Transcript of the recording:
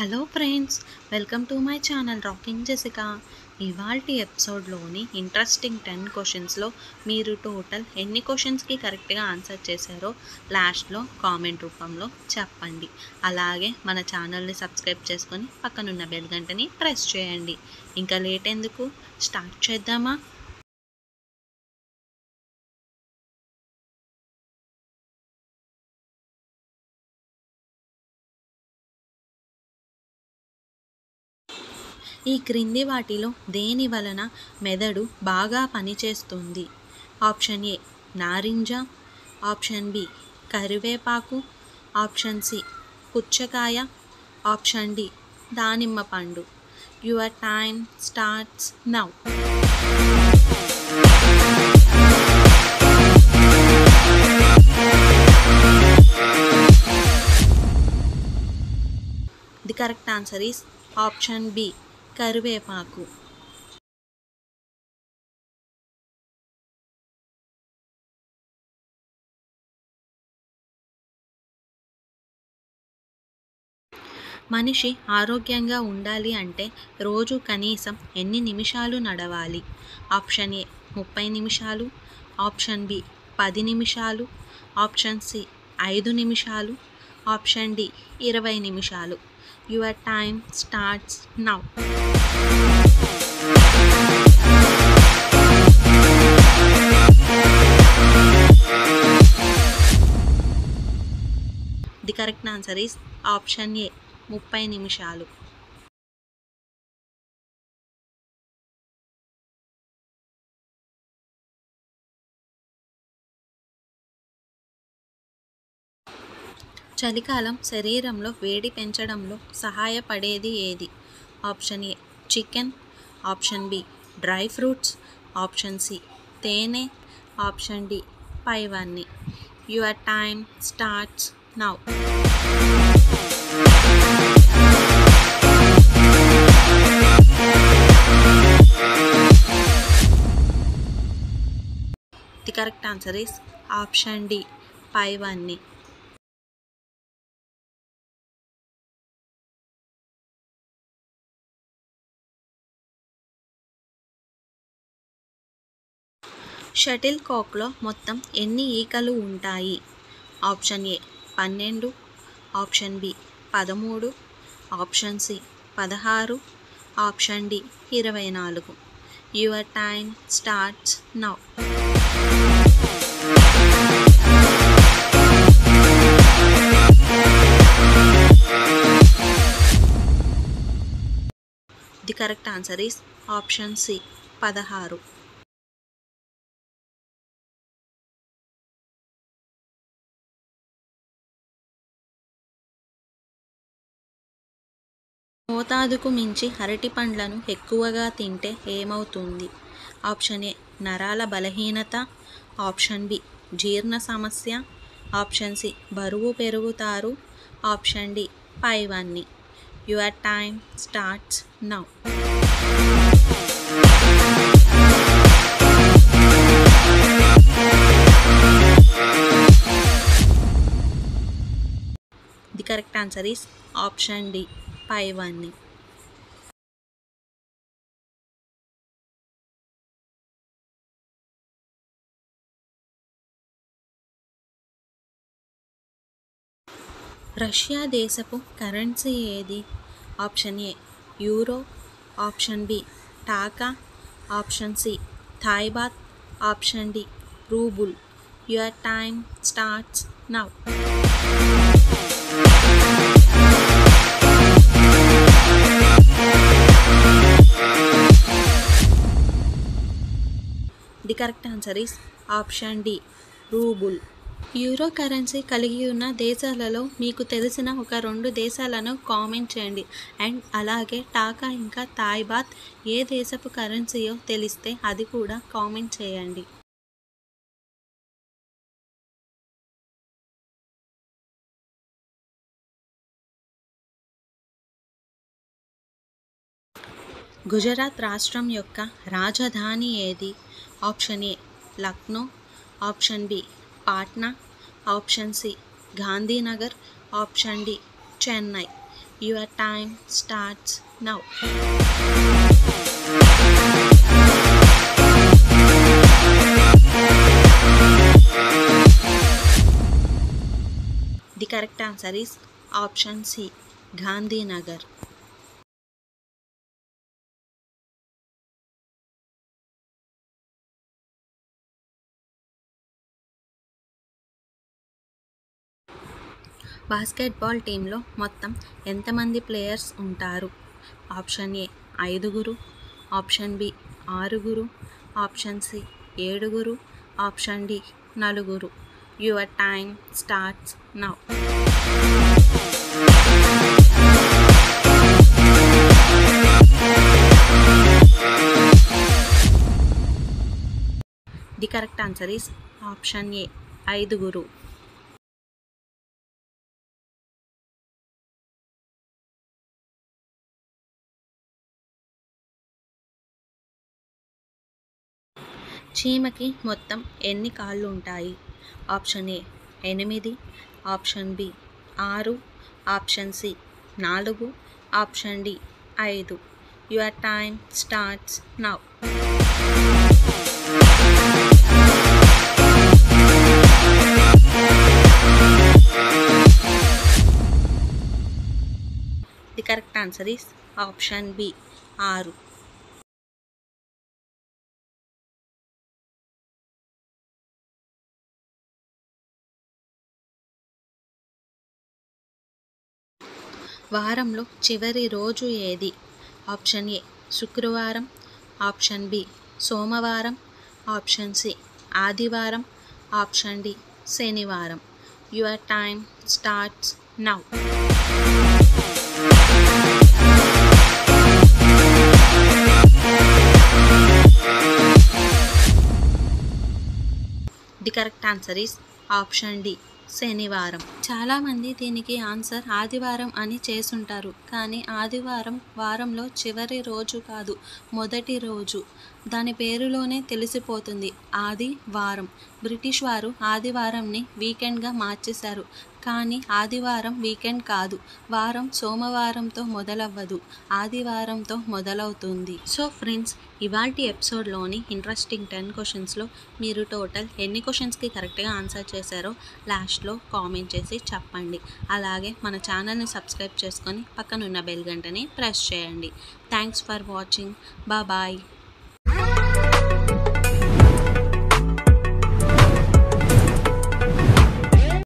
Hello friends, welcome to my channel rocking Jessica. ఇవాల్టి ఎపిసోడ్లోని interesting 10 క్వశ్చన్స్లో మీరు total ఎన్ని క్వశ్చన్స్కి కరెక్ట్గా ఆన్సర్ చేశారో లాస్ట్లో కామెంట్ రూపంలో చెప్పండి. అలాగే మన ఛానల్ని సబ్స్క్రైబ్ చేసుకొని పక్కనున్న బెల్ గంటని ప్రెస్ చేయండి. ఇంకా లేట్ ఎందుకు, స్టార్ట్ చేద్దామా? ఈ క్రింది వాటిలో దేని వలన మెదడు బాగా పనిచేస్తుంది? ఆప్షన్ ఏ నారింజ, ఆప్షన్ బి కరివేపాకు, ఆప్షన్ సి పుచ్చకాయ, ఆప్షన్ డి దానిమ్మ పండు. Your time starts now. The correct answer is option B కరివేపాకు. మనిషి ఆరోగ్యంగా ఉండాలి అంటే రోజు కనీసం ఎన్ని నిమిషాలు నడవాలి? ఆప్షన్ ఏ 30 నిమిషాలు, ఆప్షన్ బి 10 నిమిషాలు, ఆప్షన్ సి 5 నిమిషాలు, ఆప్షన్ డి 20 నిమిషాలు. Your time starts now. The correct answer is option A 30 నిమిషాలు. చలికాలం శరీరంలో వేడి పెంచడంలో సహాయపడేది ఏది? Option A chicken, option B dry fruits, option C తేనె, ఆప్షన్ డి పైవన్నీ. Your time starts now. The correct answer is option D పైవన్నీ. షటిల్ కాక్లో మొత్తం ఎన్ని ఈకలు ఉంటాయి? Option A 12, option B 13, option C 16, option D 24. Your time starts now. The correct answer is option C 16. మోతాదుకు మించి అరటి పండ్లను ఎక్కువగా తింటే ఏమవుతుంది? ఆప్షన్ ఏ నరాల బలహీనత, ఆప్షన్ బి జీర్ణ సమస్య, ఆప్షన్ సి బరువు పెరుగుతారు, ఆప్షన్ డి పైవన్నీ. Your time starts now. The correct answer is option D పైవన్నీ. రష్యా దేశపు కరెన్సీ ఏది? Option A euro, option B taka, option C Thai baht, option D rouble. Your time starts now. The correct answer is option D rouble. Euro currency కలిగి ఉన్న దేశాలలో మీకు తెలిసిన ఒక 2 దేశాలను కామెంట్ చేయండి. అండ్ అలాగే టాకా ఇంకా థాయ్ బాత్ ఏ దేశపు కరెన్సీయో తెలిస్తే అది కూడా కామెంట్ చేయండి. గుజరాత్ రాష్ట్రం యొక్క రాజధాని ఏది? Option A Lucknow, option B Patna, option C Gandhinagar, option D Chennai. Your time starts now. The correct answer is option C, Gandhinagar. Basketball టీంలో మొత్తం ఎంతమంది ప్లేయర్స్ ఉంటారు? Option A 5, option B 6, option C 7, option D 4. Your time starts now. The correct answer is option A 5. చీమకి మొత్తం ఎన్ని కాళ్ళు ఉంటాయి? Option A 8, option B 6, option C 4, option D 5. Your time starts now. The correct answer is option B 6. వారంలో చివరి రోజు ఏది? Option A శుక్రవారం, ఆప్షన్ బి సోమవారం, ఆప్షన్ సి ఆదివారం, ఆప్షన్ డి శనివారం. Your time starts now. The correct answer is option D శనివారం. చాలామంది దీనికి ఆన్సర్ ఆదివారం అని చేసుంటారు. కానీ ఆదివారం వారంలో చివరి రోజు కాదు, మొదటి రోజు. దాని పేరులోనే తెలిసిపోతుంది, ఆదివారం. బ్రిటిష్ వారు ఆదివారంని వీకెండ్గా మార్చేశారు. కానీ ఆదివారం వీకెండ్ కాదు. వారం సోమవారంతో మొదలవ్వదు, ఆదివారంతో మొదలవుతుంది. సో ఫ్రెండ్స్, ఇవాల్టి ఎపిసోడ్లోని ఇంట్రెస్టింగ్ 10 క్వశ్చన్స్లో మీరు టోటల్ ఎన్ని క్వశ్చన్స్కి కరెక్ట్గా ఆన్సర్ చేశారో లాస్ట్లో కామెంట్ చేసి చెప్పండి. అలాగే మన ఛానల్ని సబ్స్క్రైబ్ చేసుకొని పక్కనున్న బెల్ గంటని ప్రెస్ చేయండి. Thanks for watching. బాయ్.